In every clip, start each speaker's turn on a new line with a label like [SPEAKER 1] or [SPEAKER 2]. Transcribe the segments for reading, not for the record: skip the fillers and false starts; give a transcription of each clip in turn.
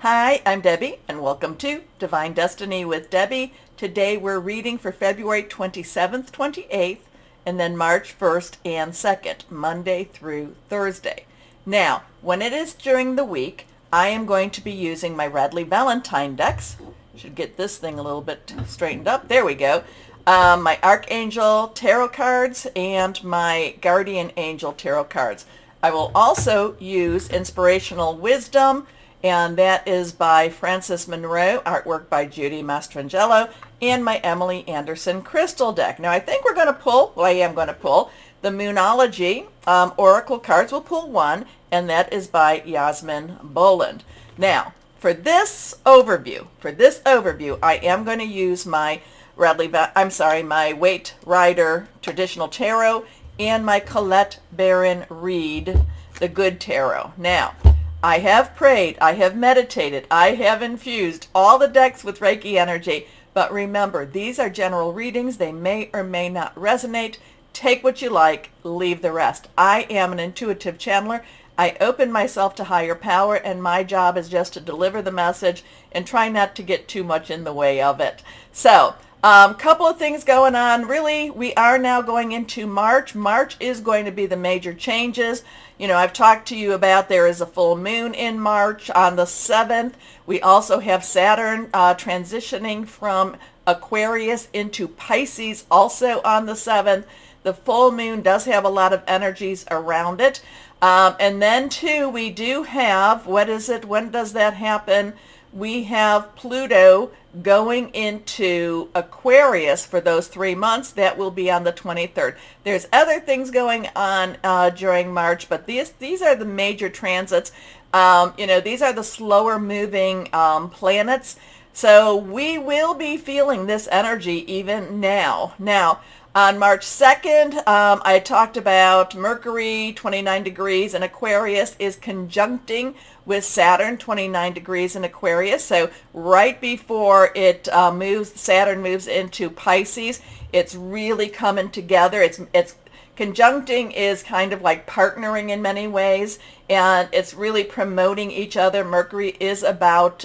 [SPEAKER 1] Hi, I'm Debbie, and welcome to Divine Destiny with Debbie. Today we're reading for February 27th, 28th, and then March 1st and 2nd, Monday through Thursday. Now, when it is during the week, I am going to be using my Radley Valentine decks. Should get this thing a little bit straightened up. There we go. My Archangel Tarot cards and my Guardian Angel Tarot cards. I will also use Inspirational Wisdom, and that is by Frances Monroe, artwork by Judy Mastrangelo, and my Emily Anderson crystal deck. Now I think we're going to pull, well I am going to pull, the Moonology Oracle cards. We'll pull one, and that is by Yasmin Boland. Now, for this overview, I am going to use my my Waite Rider Traditional Tarot and my Colette Baron Reed The Good Tarot. Now, I have prayed, I have meditated, I have infused all the decks with Reiki energy, but remember, these are general readings. They may or may not resonate. Take what you like, leave the rest. I am an intuitive channeler. I open myself to higher power, and my job is just to deliver the message and try not to get too much in the way of it. So, couple of things going on. Really, we are now going into March. March is going to be the major changes. You know, I've talked to you about there is a full moon in March on the 7th. We also have Saturn transitioning from Aquarius into Pisces also on the 7th. The full moon does have a lot of energies around it. And then too, we do have, when does that happen? We have Pluto going into Aquarius for those 3 months. That will be on the 23rd. There's other things going on during March, but these are the major transits. These are the slower moving planets. So we will be feeling this energy even now. Now, on March 2nd, I talked about Mercury, 29 degrees in Aquarius, is conjuncting with Saturn, 29 degrees in Aquarius. So right before it Saturn moves into Pisces, it's really coming together. It's conjuncting is kind of like partnering in many ways, and it's really promoting each other. Mercury is about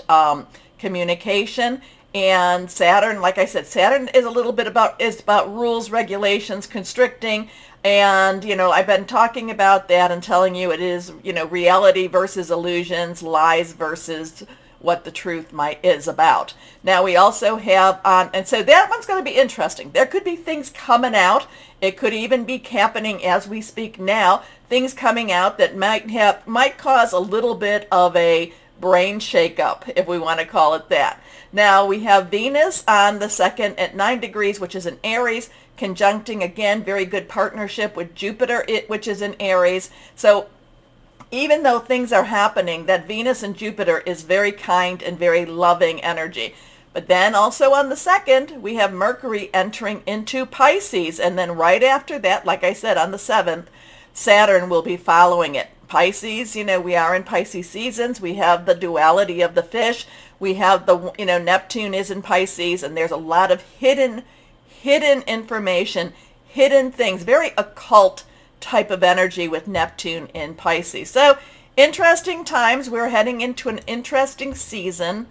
[SPEAKER 1] communication. And Saturn, like I said, Saturn is a little bit about rules, regulations, constricting. And, I've been talking about that and telling you it is, reality versus illusions, lies versus what the truth is about. Now we also have, and so that one's going to be interesting. There could be things coming out. It could even be happening as we speak now. Things coming out that might cause a little bit of a brain shakeup, if we want to call it that. Now we have Venus on the 2nd at 9 degrees, which is in Aries, conjuncting again, very good partnership with Jupiter, which is in Aries. So even though things are happening, that Venus and Jupiter is very kind and very loving energy. But then also on the 2nd, we have Mercury entering into Pisces. And then right after that, like I said, on the 7th, Saturn will be following it. Pisces, we are in Pisces seasons. We have the duality of the fish. We have the, Neptune is in Pisces, and there's a lot of hidden information, hidden things, very occult type of energy with Neptune in Pisces. So interesting times. We're heading into an interesting season,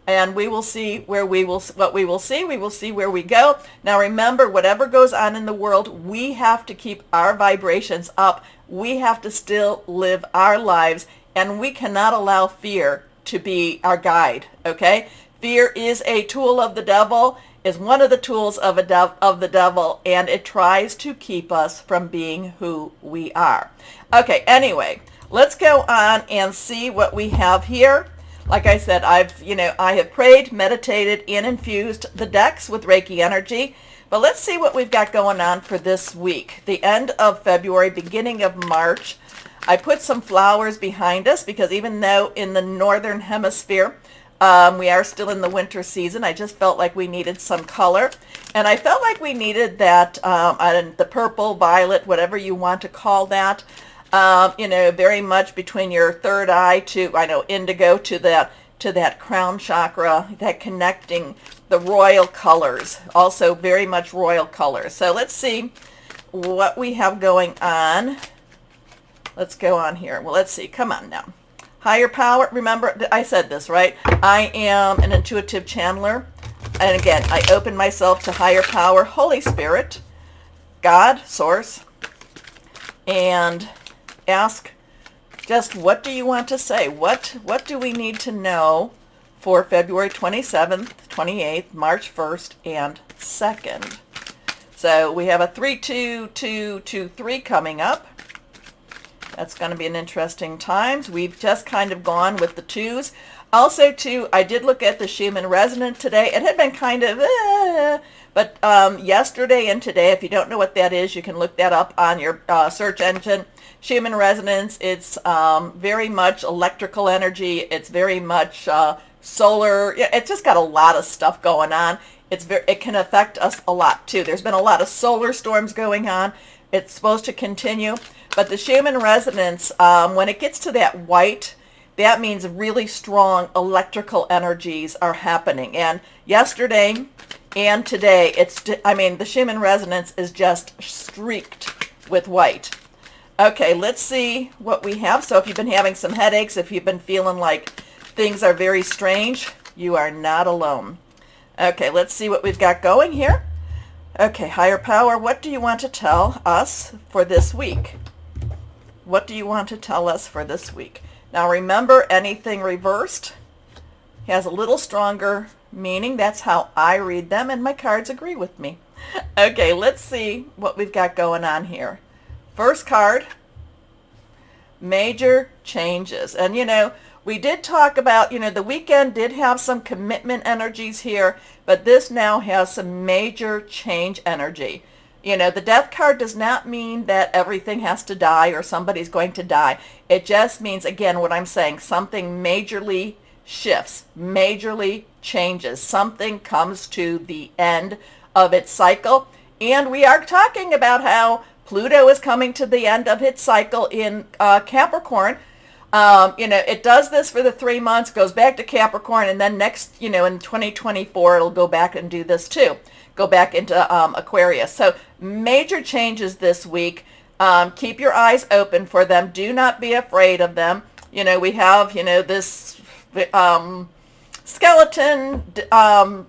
[SPEAKER 1] and we will see what we will see. We will see where we go. Now remember, whatever goes on in the world, we have to keep our vibrations up. We have to still live our lives, and we cannot allow fear to be our guide, okay? Fear is a tool of the devil, is one of the tools of the devil, and it tries to keep us from being who we are. Okay, anyway, let's go on and see what we have here. Like I said, I have prayed, meditated, and infused the decks with Reiki energy. But let's see what we've got going on for this week. The end of February, beginning of March. I put some flowers behind us because even though in the northern hemisphere we are still in the winter season, I just felt like we needed some color. And I felt like we needed that, the purple, violet, whatever you want to call that, very much between your third eye to, indigo to that crown chakra, that connecting the royal colors, also very much royal colors. So let's see what we have going on. Let's go on here. Well, let's see. Come on now. Higher power, remember, I said this, right? I am an intuitive channeler. And again, I open myself to higher power, Holy Spirit, God, Source, and ask just what do you want to say? What do we need to know for February 27th, 28th, March 1st, and 2nd? So we have a 3-2-2-2-3 coming up. That's going to be an interesting times. We've just kind of gone with the twos. Also, too, I did look at the Schumann resonance today. It had been kind of, but yesterday and today, if you don't know what that is, you can look that up on your search engine. Schumann resonance, it's very much electrical energy. It's very much solar. It's just got a lot of stuff going on. It can affect us a lot, too. There's been a lot of solar storms going on. It's supposed to continue. But the Schumann resonance, when it gets to that white, that means really strong electrical energies are happening. And yesterday and today, the Schumann resonance is just streaked with white. Okay, let's see what we have. So if you've been having some headaches, if you've been feeling like things are very strange, you are not alone. Okay, let's see what we've got going here. Okay, higher power, what do you want to tell us for this week? What do you want to tell us for this week? Now remember, anything reversed has a little stronger meaning. That's how I read them, and my cards agree with me. Okay, let's see what we've got going on here. First card, major changes. And we did talk about, the weekend did have some commitment energies here, but this now has some major change energy. The death card does not mean that everything has to die or somebody's going to die. It just means, again, what I'm saying, something majorly shifts, majorly changes. Something comes to the end of its cycle. And we are talking about how Pluto is coming to the end of its cycle in Capricorn. It does this for the 3 months, goes back to Capricorn, and then next, in 2024, it'll go back and do this too. Go back into Aquarius. So major changes this week. Keep your eyes open for them. Do not be afraid of them. We have, this skeleton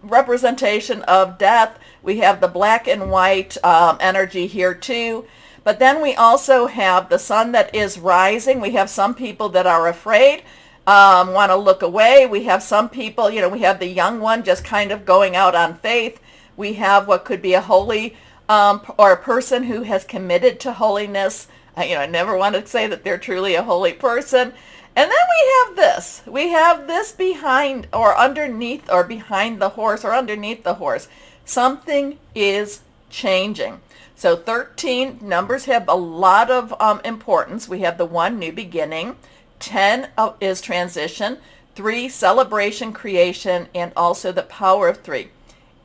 [SPEAKER 1] representation of death. We have the black and white energy here too. But then we also have the sun that is rising. We have some people that are afraid, want to look away. We have some people, we have the young one just kind of going out on faith. We have what could be a holy or a person who has committed to holiness. I never want to say that they're truly a holy person. And then we have this. We have this behind or underneath or behind the horse or underneath the horse. Something is changing. So 13 numbers have a lot of importance. We have the 1, new beginning. 10 is transition. 3, celebration, creation, and also the power of 3.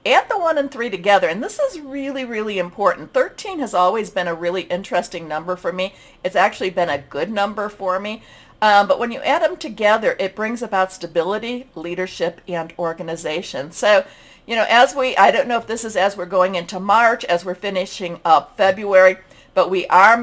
[SPEAKER 1] Add the 1 and 3 together, and this is really, really important. 13 has always been a really interesting number for me. It's actually been a good number for me. But when you add them together, it brings about stability, leadership, and organization. So, I don't know if this is as we're going into March, as we're finishing up February, but we are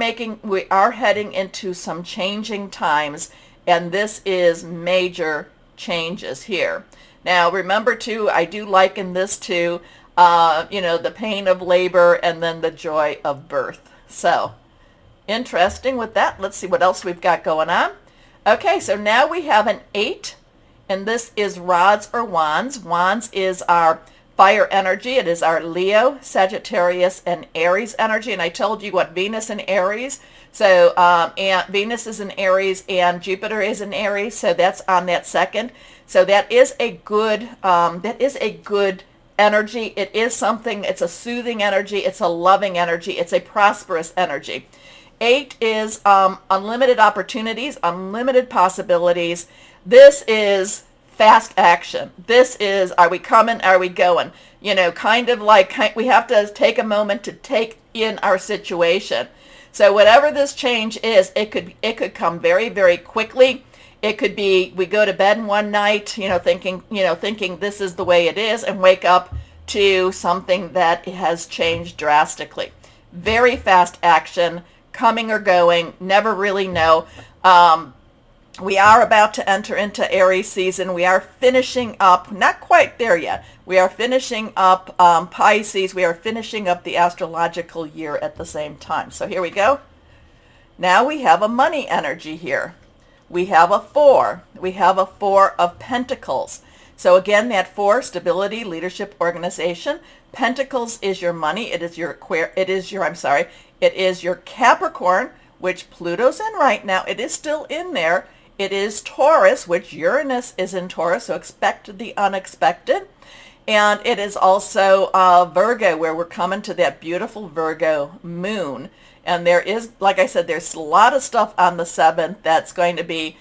[SPEAKER 1] heading into some changing times, and this is major changes here. Now, remember, too, I do liken this to, the pain of labor and then the joy of birth. So, interesting with that. Let's see what else we've got going on. Okay, so now we have an 8, and this is rods or wands. Wands is our fire energy. It is our Leo, Sagittarius, and Aries energy. And I told you what Venus and Aries. So and Venus is in Aries and Jupiter is in Aries. So that's on that 2nd. So that is a good energy. It is something. It's a soothing energy. It's a loving energy. It's a prosperous energy. 8 is unlimited opportunities, unlimited possibilities. This is fast action. This is, are we coming, are we going? Kind of like we have to take a moment to take in our situation. So whatever this change is, it could come very, very quickly. It could be we go to bed one night, thinking this is the way it is, and wake up to something that has changed drastically. Very fast action. Coming or going, never really know. We are about to enter into Aries season. We are finishing up, not quite there yet. We are finishing up Pisces. We are finishing up the astrological year at the same time. So here we go. Now we have a money energy here. We have a 4. We have a 4 of Pentacles. So again, that 4, stability, leadership, organization. Pentacles is your money. It is your Capricorn, which Pluto's in right now. It is still in there. It is Taurus, which Uranus is in Taurus, so expect the unexpected. And it is also Virgo, where we're coming to that beautiful Virgo moon. And there is, like I said, there's a lot of stuff on the 7th that's going to be,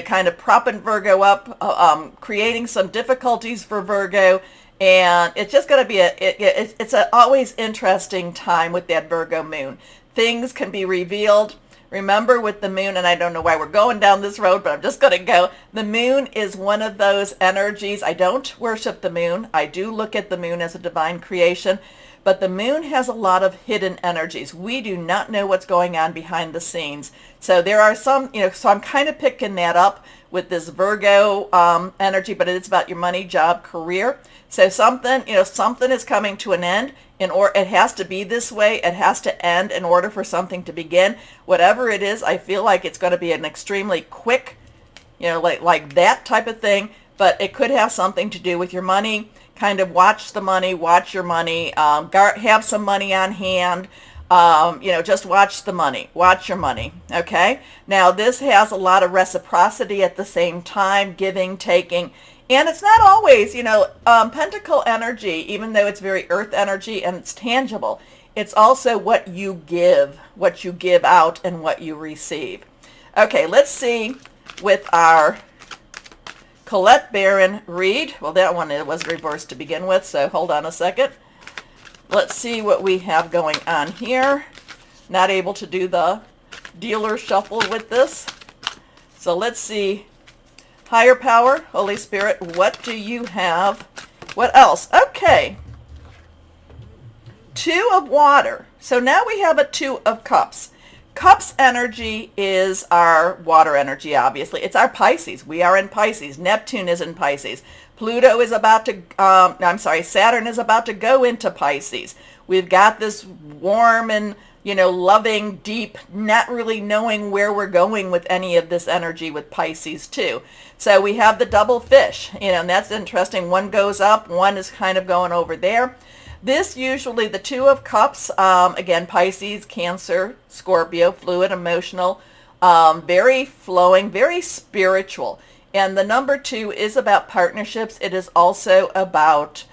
[SPEAKER 1] kind of propping Virgo up, creating some difficulties for Virgo. And it's just going to be it's a always interesting time with that Virgo moon. Things can be revealed. Remember with the moon, and I don't know why we're going down this road, but I'm just going to go. The moon is one of those energies. I don't worship the moon. I do look at the moon as a divine creation, but the moon has a lot of hidden energies. We do not know what's going on behind the scenes. So there are some, so I'm kind of picking that up with this Virgo energy, but it's about your money, job, career. So something is coming to an end. It has to be this way. It has to end in order for something to begin. Whatever it is, I feel like it's going to be an extremely quick, like that type of thing. But it could have something to do with your money. Kind of watch the money, watch your money, have some money on hand. Just watch the money, watch your money. Okay. Now this has a lot of reciprocity at the same time, giving, taking. And it's not always, Pentacle energy, even though it's very earth energy and it's tangible, it's also what you give out and what you receive. Okay, let's see with our Colette Baron read. Well, that one it was reversed to begin with, so hold on a second. Let's see what we have going on here. Not able to do the dealer shuffle with this. So let's see. Higher power, Holy Spirit, what do you have? What else? Okay. 2 of water. So now we have a 2 of cups. Cups energy is our water energy, obviously. It's our Pisces. We are in Pisces. Neptune is in Pisces. Pluto is about to, Saturn is about to go into Pisces. We've got this warm and, loving, deep, not really knowing where we're going with any of this energy with Pisces too. So we have the double fish, and that's interesting. One goes up, one is kind of going over there. This usually, the 2 of cups, again, Pisces, Cancer, Scorpio, fluid, emotional, very flowing, very spiritual. And the number 2 is about partnerships. It is also about,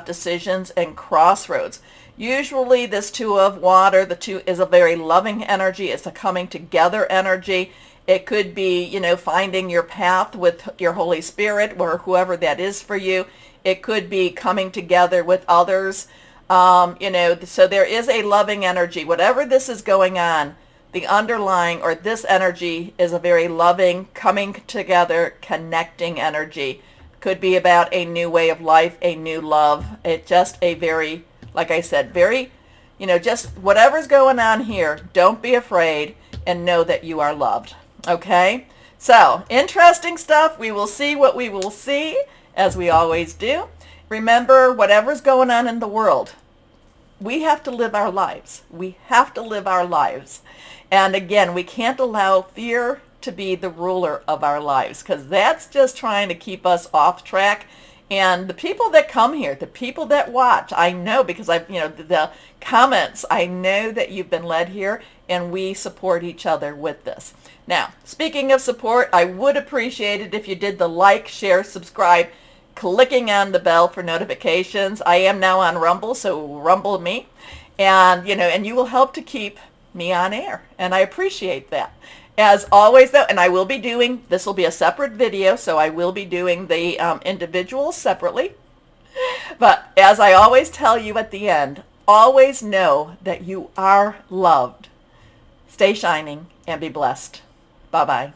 [SPEAKER 1] decisions and crossroads. Usually this 2 of water, the 2 is a very loving energy. It's a coming together energy. It could be, finding your path with your Holy Spirit or whoever that is for you. It could be coming together with others. So there is a loving energy. Whatever this is going on, the underlying or this energy is a very loving, coming together, connecting energy. Could be about a new way of life, a new love. It's just a very, like I said, very, just whatever's going on here, don't be afraid and know that you are loved. Okay? So, interesting stuff. We will see what we will see, as we always do. Remember, whatever's going on in the world, we have to live our lives. We have to live our lives. And again, we can't allow fear to be the ruler of our lives, because that's just trying to keep us off track. And the people that come here, the people that watch, I know because the comments, I know that you've been led here, and we support each other with this. Now, speaking of support, I would appreciate it if you did the like, share, subscribe, clicking on the bell for notifications. I am now on Rumble, so Rumble me. And, and you will help to keep me on air. And I appreciate that. As always, though, and I will be doing, this will be a separate video, so I will be doing the individuals separately. But as I always tell you at the end, always know that you are loved. Stay shining and be blessed. Bye-bye.